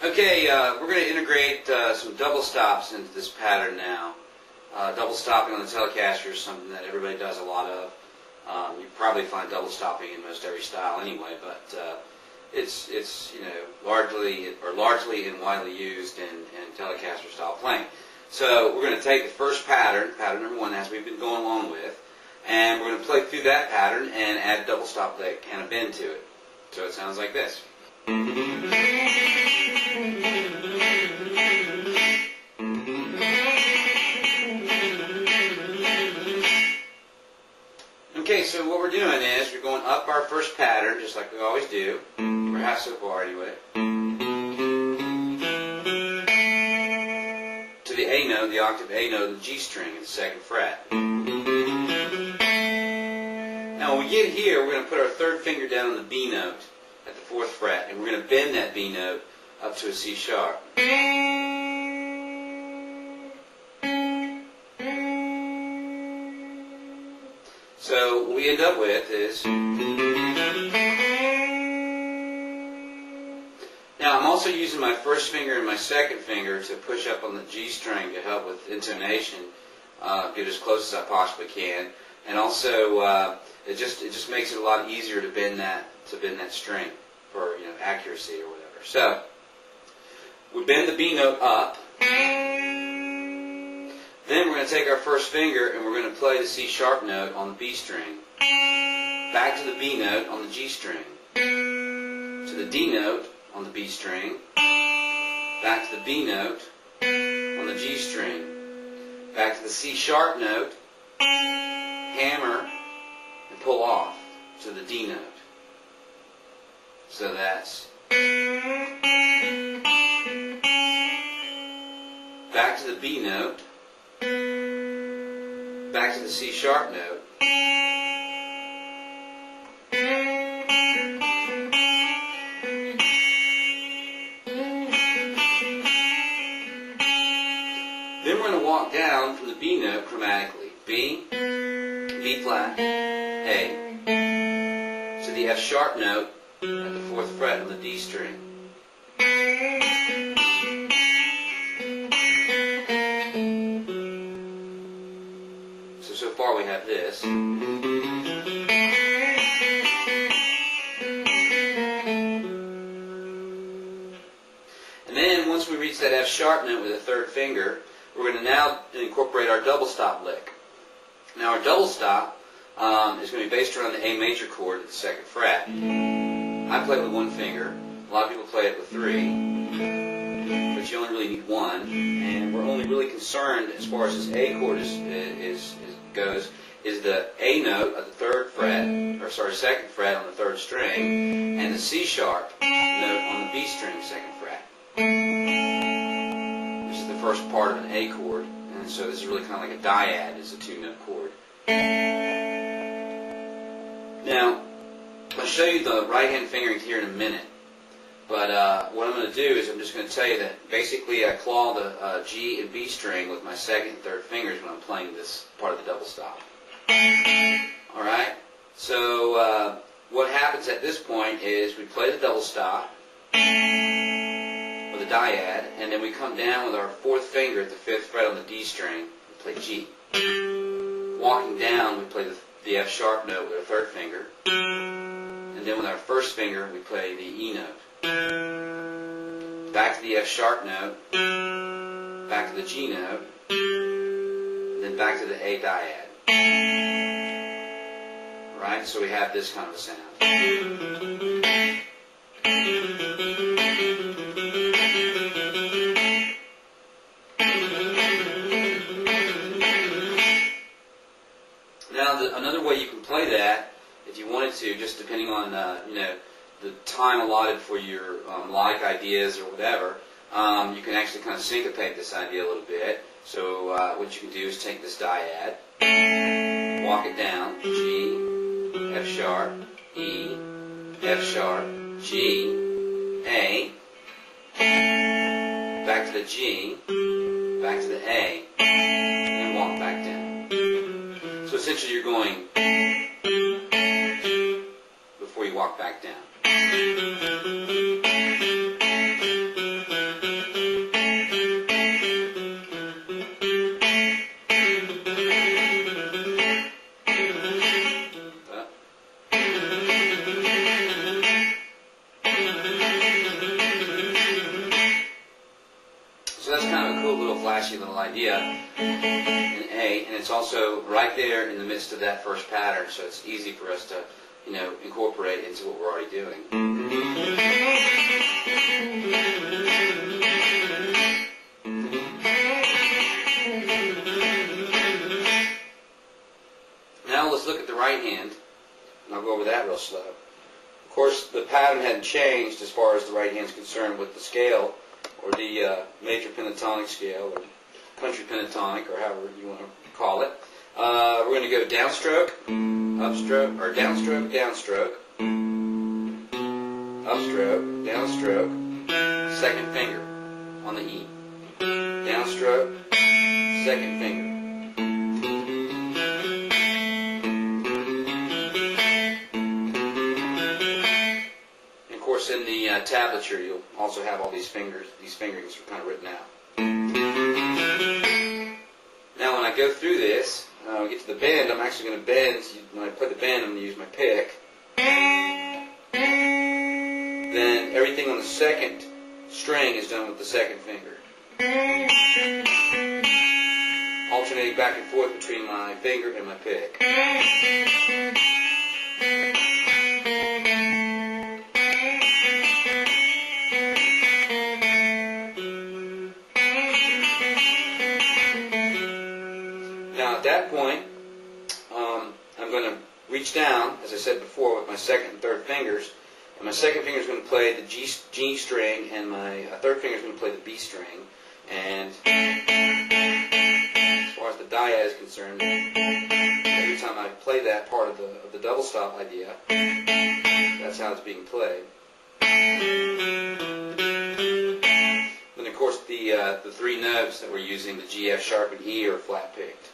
Okay, we're going to integrate some double stops into this pattern now. Double stopping on the Telecaster is something that everybody does a lot of. You probably find double stopping in most every style anyway, but it's largely and widely used in Telecaster style playing. So we're going to take the first pattern number one, as we've been going along with, and we're going to play through that pattern and add a double stop lick and a bend to it. So it sounds like this. Okay, so what we're doing is we're going up our first pattern, just like we always do, or have so far anyway, to the A note, the octave A note of the G string at the 2nd fret. Now when we get here, we're going to put our third finger down on the B note at the 4th fret, and we're going to bend that B note up to a C sharp. So what we end up with is, now I'm also using my first finger and my second finger to push up on the G string to help with intonation, get as close as I possibly can, and also it just makes it a lot easier to bend that string for accuracy or whatever. So we bend the B note up. Then we're going to take our first finger and we're going to play the C sharp note on the B string, back to the B note on the G string, to the D note on the B string, back to the B note on the G string, back to the C sharp note, hammer, and pull off to the D note. So that's back to the B note, back to the C sharp note, then we're going to walk down from the B note chromatically. B, B flat, A, to the F sharp note at the 4th fret on the D string. So far we have this. And then once we reach that F sharp note with a third finger, we're going to now incorporate our double stop lick. Now our double stop is going to be based around the A major chord at the 2nd fret. I play it with one finger. A lot of people play it with three. But you only really need one. And we're only really concerned as far as this A chord goes is the A note of the 2nd fret on the 3rd string, and the C sharp note on the B string 2nd fret, which is the first part of an A chord. And so this is really kind of like a dyad, it's a 2-note chord. Now, I'll show you the right-hand fingering here in a minute. But what I'm going to do is I'm just going to tell you that basically I claw the G and B string with my 2nd and 3rd fingers when I'm playing this part of the double stop. Alright? So what happens at this point is we play the double stop with a dyad, and then we come down with our 4th finger at the 5th fret on the D string and play G. Walking down, we play the F sharp note with our 3rd finger, and then with our 1st finger we play the E note. Back to the F sharp note, back to the G note, then back to the A dyad. Alright, so we have this kind of a sound. Now, another way you can play that, if you wanted to, just depending on the time allotted for your melodic ideas or whatever, you can actually kind of syncopate this idea a little bit. So what you can do is take this dyad, walk it down, G, F sharp, E, F sharp, G, A, back to the G, back to the A, and walk back down. So essentially you're going before you walk back down. idea in A, and it's also right there in the midst of that first pattern, so it's easy for us to, incorporate into what we're already doing. Now let's look at the right hand, and I'll go over that real slow. Of course, the pattern hadn't changed as far as the right hand is concerned with the scale, or the major pentatonic scale, or country pentatonic, or however you want to call it. We're going to go downstroke, upstroke, or downstroke, downstroke, upstroke, downstroke, second finger on the E. Downstroke, second finger. In the tablature, you'll also have all these fingerings are kind of written out. Now when I go through this, we get to the bend, I'm actually going to bend. When I play the bend, I'm going to use my pick. Then everything on the second string is done with the second finger. Alternating back and forth between my finger and my pick. Now at that point, I'm going to reach down, as I said before, with my second and third fingers. And my second finger is going to play the G string, and my third finger is going to play the B string. And as far as the dyad is concerned, every time I play that part of the double stop idea, that's how it's being played. Then of course the three notes that we're using, the G, F sharp, and E, are flat picked.